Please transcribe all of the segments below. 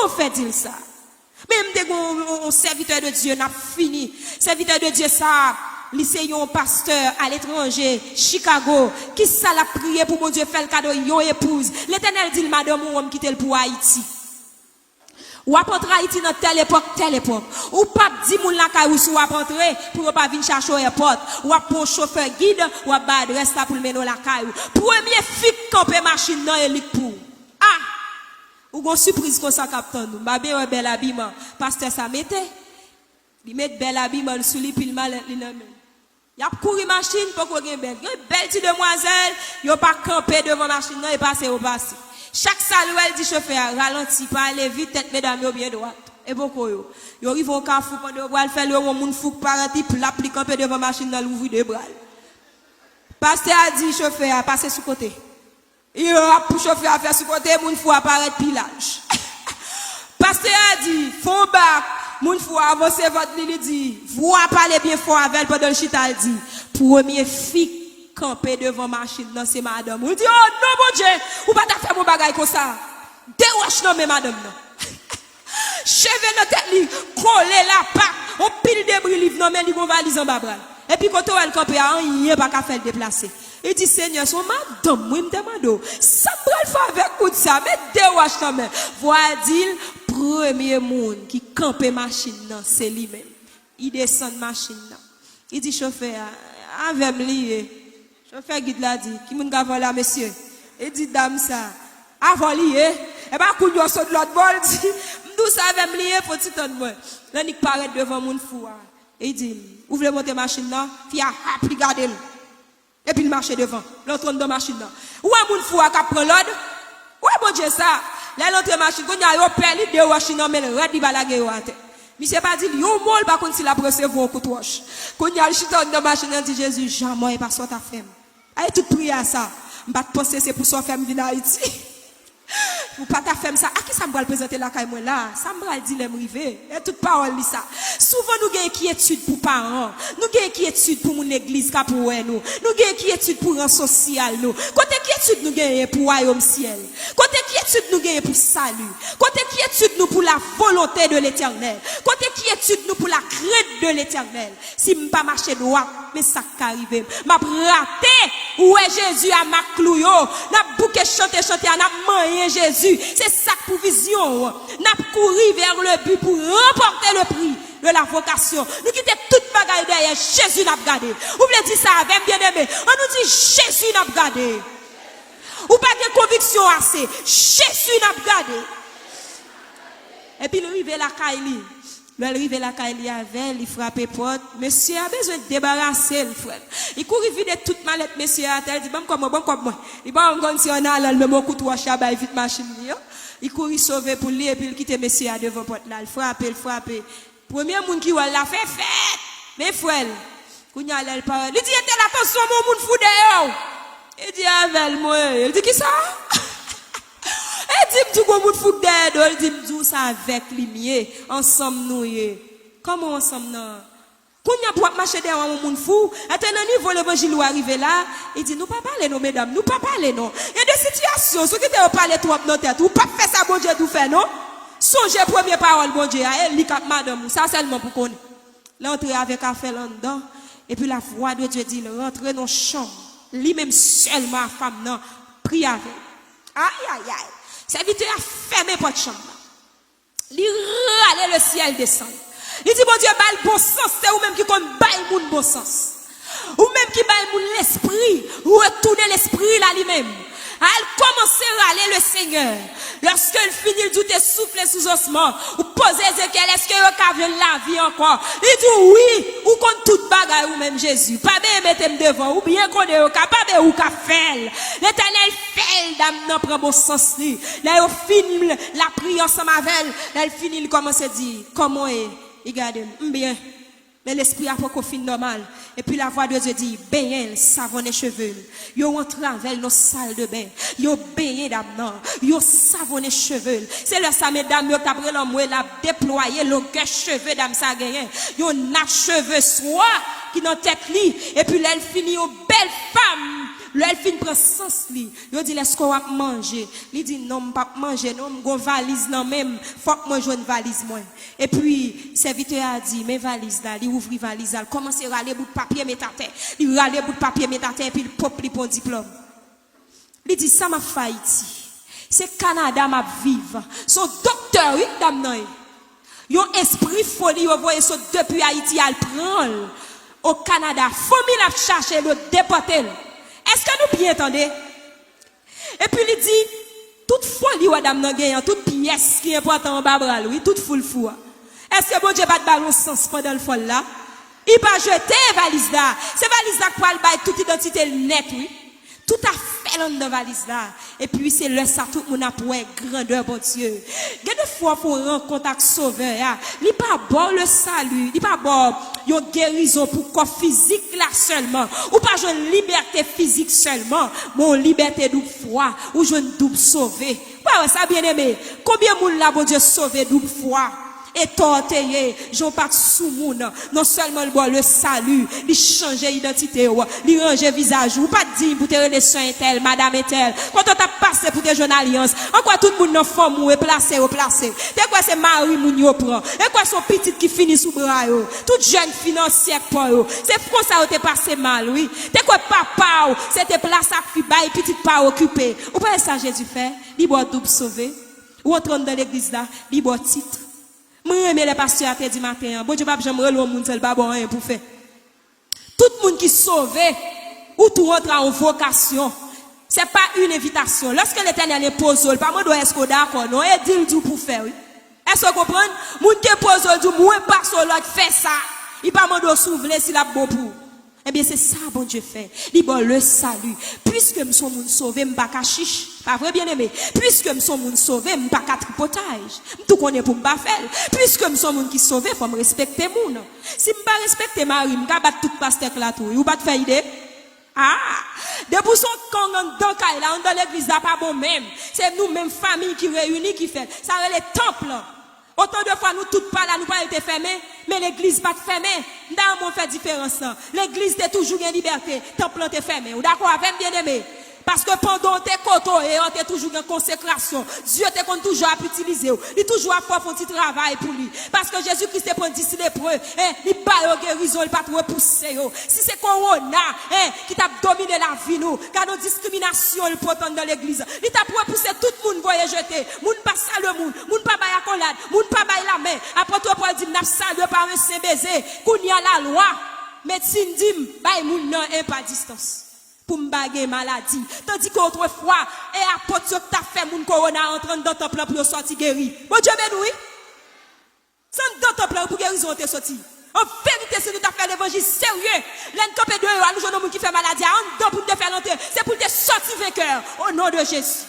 Comment fait-il ça? Même dès qu'on serviteur de Dieu n'a fini, serviteur de Dieu ça, lycée un pasteur à l'étranger, Chicago, qui ça l'a prié pour mon Dieu faire le cadeau yon épouse. L'Éternel dit madame ou homme quitter pour Haïti. Ou apporter Haïti dans telle époque. Ou pas dit moun la kay ou sou apporter pour pas venir chercher au airport. Ou pour chauffeur guide ou ba adresse là pour mener la kay. Premier fik camper machine dans élik pour. Ah! Ou gon surprise comme ça captain nous. Ba bien bel habillement. Pasteur ça mettait. Il met bel habillement sous lui puis mal li nan men. Y a couru machine pour qu'on gen belle. Une belle petite demoiselle, yo pas camper devant machine non et passer au passé. Chaque saluel dit chauffeur ralenti pas aller vite tête mesdames yo bien droite. Et beaucoup yo. Yo arrive au carrefour pendant yo faire le monde fou parati pour l'appliquer camper devant machine dans l'ouvrir de bras. Pasteur a dit chauffeur passer sous côté. Il a pour chauffeur à faire sous côté monde fou apparaître pilage. Pasteur a dit fond bac moun fou avancer votre li dit vous parler bien fort avec pendant le chita dit premier fille camper devant machine non c'est madame ou dit oh non mon Dieu ou pas ta faire mon bagage comme ça déroche non mais madame non cheveux dans tête li coller la patte on pile débris livre non mais li gon valise en bas bras et puis quand elle camper rien pas faire déplacer il dit Seigneur son madame moi me demande ça me faire avec coup de ça mais déroche non mais voilà dit premier monde qui campe machine non c'est lui même il descend machine non il dit chauffeur avec lié chauffeur guide l'a dit qui moun ga voler monsieur il dit dame ça avant lié et pas coup de saut de l'autre bol dit m'dou ça avec lié faut ti tande moi là ni paraît devant moun fou et il dit ouvre monter machine là fi a puis garder et puis il marche devant l'entre dans machine là ou un moun fou a prend l'ordre ouais bon Dieu ça là l'entre machine qu'on a yo perdu de machine mais le red di balague yo ate monsieur pas dit yo mol pas contre si la recevoir un coup de roche qu'on a le chita dans machine dit Jésus jamais pas soit ta femme ay tout prier à ça m'pas penser c'est pour soit femme venir Haïti ou pas ta femme ça à qui ça me va présenter la caille moi là ça me va dire l'aime river et toute parole li ça souvent nous gagne inquiétude pour parents nous gagne inquiétude pour mon église ka pour nous gagne inquiétude pour rang social nous côté inquiétude nous gagne pour royaume ciel côté inquiétude nous gagne pour salut côté inquiétude nous pour la volonté de l'Éternel côté inquiétude nous pour la crainte de l'Éternel si me pas marcher droit mais ça qu'arriver m'a raté où est Jésus à ma clouyo n'a bouquet chanter n'a moyen Jésus c'est ça pour vision n'a courir vers le but pour remporter le prix de la vocation nous quitter toute bagaille derrière Jésus n'a regardé vous voulez dire ça avec bien aimé on nous dit Jésus n'a regardé ou pas de conviction assez Jésus n'a regardé et puis il arrive la Kaili le arrive la Kaili avec il frappe porte monsieur a besoin de débarrasser le frère il court vider toute mallette monsieur a dit bon comme moi il va on si on a le même coup de wash ba vite machine il court sauver pour lui et puis il quitte monsieur à devant porte là il frappe premier monde qui va la fait fête mes frères kounya elle parole il dit attention mon monde fou dehors il dit avec moi il dit qui ça il dit tout monde fou dehors il dit tout ça avec lumière ensemble nous comment ensemble non kounya pour marcher derrière mon monde fou attends niveau l'évangile arrivé là il dit nous pas parler non mesdames nous pas parler non il y a des situations ceux qui te parler trop dans tête ou pas faire ça bon Dieu tout fait non songez première parole bon Dieu elle li cap madame ça seulement pour connaître l'entrer avec affaire là dedans et puis la voix de Dieu dit rentrer dans chambre lui-même seulement femme non prie avec aïe serviteur a fermé porte chambre li râler le ciel descend il dit bon Dieu bail bon sens c'est ou même qui comme bail moun bon sens ou même qui bail moun l'esprit ou retourner l'esprit là lui-même elle commencer à râler le Seigneur lorsqu'elle finit tout est soufflé sous osement ou poser Ézéchiel est-ce que vous avez la vie encore il dit oui ou contre toute bagaille ou même Jésus pas bien mettre devant ou bien qu'on est capable ou qu'a faire l'Éternel fait dame non prend bon sens li là il finit la prière ensemble avec elle finit il commence à dire comment est regardez bien mais l'esprit a pas qu'on fin normal et puis la voix de Dieu dit baigner savonner cheveux yo entre avec nos salles de bain yo baigner d'amnan yo savonner cheveux c'est le ça mesdames yo t'après l'homme la déployer le cheveux dame ça gagné yo nat cheveux soit qui dans tête li et puis elle finit une belle femme. Elle finit prend sens li. Yo dit est-ce qu'on va manger? Il dit non, pas manger, non, gon valise non même, faut que moi joine valise moi. Et puis serviteur a dit mes valises là, il ouvre valise là, commence à râler bout de papier mettre à terre. Il râler bout de papier mettre à terre puis il pop li pour diplôme. Il dit ça m'a fait Haïti. C'est Canada m'a vivre. Son docteur oui dame nan. Yon esprit folie yo voye so depuis Haïti al prendre au Canada. Famille a cherché le déporter. Est-ce que nous bien entendez? Et puis il dit, toute folie ou madame nan gen, toute pièce qui est important en bas oui, toute foule fou. Est-ce que bon Dieu va te ballon sens pendant le folle là? Il va jeter valise là. C'est valise là pour bailler toute identité net oui. Tout à fait dans la valise là. Et puis c'est le ça tout le monde a pour grandeur bon Dieu. Il y a des fois pour rencontrer avec sauveur, il pas bon le salut, il pas bon une guérison pour corps physique là seulement, ou pas une liberté physique seulement, mon liberté double foi ou une double sauvé. Ouais, ça bien aimé. Combien moun là bon Dieu sauvé double foi? Et tortillé, j'en pas sous moun, non seulement le salut, il change l'identité, il range visage, ou pas dire pour te relations tel, madame et tel. Quand on t'a passé pour te jeune alliance, en quoi tout le monde dans forme ou placé. T'es quoi c'est Marie moun yo prend? Et quoi son petit qui finit sous bras yo? Toute jeune financière pour yo. C'est pour ça que t'es passé mal, oui. T'es quoi papa ou, c'était place à fi bail petit pas occupé. Ou pas ça Jésus fait? Il boit double sauvé. Ou entrant dans l'église là, il boit titre. Moi, j'aime les pasteurs à du matin. Bon Dieu, pas j'aime le monde seul pas bon rien pour faire. Tout le monde qui sauvé ou tout rentre en vocation. C'est pas une invitation. Lorsque l'Éternel est posé, pas moi doit est-ce qu'on d'accord non et dit tout pour faire. Est-ce que vous comprenez? Moun qui pose du moi pas sur l'autre fait ça. Il pas mando s'ouvrir s'il a bon pour. Eh bien c'est ça bon Dieu fait. Il bon le salut. Puisque me sont moun sauvé, m'pas ka chiche. Pas vrai bien aimé. Puisque me sont moun sauvé, m'pas ka tripotage. Tout connaît pour m'pas faire. Puisque me sont moun qui sauvé, faut me respecter moun. Si m'pas respecter Marie, m'ka battre tout pasteur là tout. Ou pas te faire idée? Ah, depuis son camp dans l'église là pas bon même. C'est nous même famille qui réunit qui fait. Ça les temples. Autant de fois nous toutes pas là, nous pas été fermés, mais l'église pas fermée. Dans mon fait différence. L'église est toujours en liberté, temple est fermé. Ou d'accord avec bien aimé? Parce que pendant tes coteaux et on est toujours en consécration. Dieu te toujours à utiliser. Il toujours à faire un petit travail pour lui. Parce que Jésus-Christ est pour d'ici l'épreuve. Il pas de guérison, il pas de repousser. Si c'est Corona qui t'a dominé la vie, nous, car nos discriminations, le potent dans l'église. Il t'a pour repousser tout le monde, voyez jeter. Moun pas saluer le monde. Moun pas bailler accolade. Moun pas bailler la main. Après toi, pour dire, n'a salué par un saint baiser. Qu'on y a la loi. Médecine dit, baille moun non, pas distance. Pour m'baguer maladie. Tandis qu'autrefois, et apôtre que t'as fait mon corona entrant dans ton plan pour sortir guéri. Bon Dieu béni. Sans dans ton plan pour guérison t'es sorti. En vérité, si nous t'as fait l'évangile sérieux, l'encopé de nous, nous avons qui fait maladie, en pour te faire l'entrée, c'est pour te sortir vainqueur. Au nom de Jésus.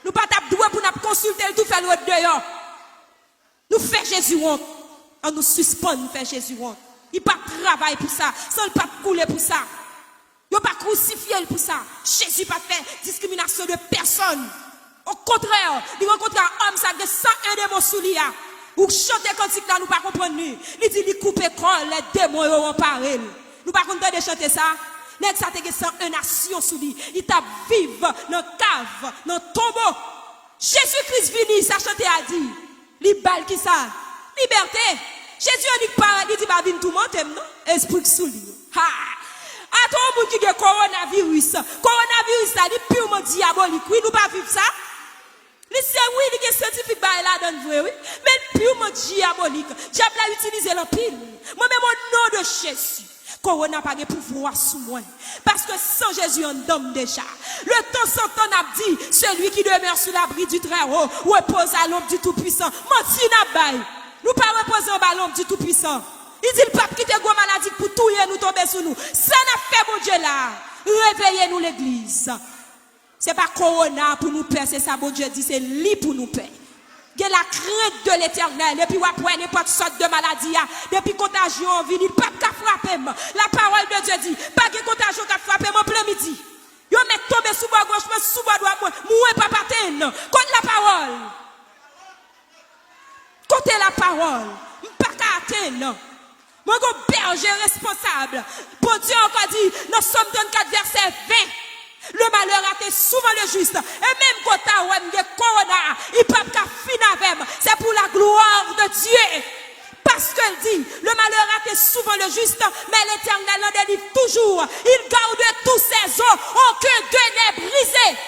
Nous pas tape doué pour nous consulter tout faire l'autre dehors. Nous fait Jésus honte. On nous suspend, nous fait Jésus honte. Il pas travail pour ça, sans le pas couler pour ça. Il n'a pas crucifié pour ça. Jésus n'a pas fait discrimination de personne. Au contraire, il rencontre un homme, ça a 101 démons sous lui. Ou chanter cantique là, nous pas comprendre. Il dit, il coupe col, les démons ont parlé. Nous pas comprendre de chanter ça. Net ça te 101 nations sous lui. Il t'a vivre dans la cave, dans le tombeau. Jésus-Christ vini, ça chanter a dit. Li bal qui ça? Liberté. Jésus a dit pas, il dit pas venir tout monter, non? Esprit sous lui. Ha! À tout le monde qui a coronavirus. Coronavirus, ça dit purement diabolique. Oui, nous pas vivre ça. C'est oui, il y a scientifique là dans vrai, oui. Mais purement diabolique. Diable a utilisé l'empile. Moi-même, au nom de Jésus. Corona n'a pas de pouvoir sous moi. Parce que sans Jésus, on donne déjà. Le temps sans temps a dit, celui qui demeure sous l'abri du Très-Haut, repose à l'ombre du Tout-Puissant. Menti n'a pas. Nous pas reposer à l'ombre du Tout-Puissant. Il dit le pape qui te gros maladie pour tout nous tomber sur nous. Ça n'a fait bon Dieu là. Réveillez-nous l'église. C'est pas corona pour nous peur, c'est ça bon Dieu dit, c'est lit pour nous peur. Il y a la crainte de l'éternel. Depuis après n'importe sorte de maladie, depuis contagion vient, il pas qu'à frapper. La parole de Dieu dit, pas de contagion qu'à frapper en plein midi. Yo met tomber sous bas gauche, sous bas droit, moi pas paten. Contre la parole. Côté la parole. Pas qu'à atteindre. Moi, un berger responsable. Pour Dieu encore dit, dans Somme 34, verset 20, le malheur a été souvent le juste. Et même quand tu as corona, il peut pas finir avec. C'est pour la gloire de Dieu. Parce qu'elle dit, le malheur a été souvent le juste, mais l'Éternel en délivre toujours. Il garde tous ses os, aucun d'eux n'est brisé.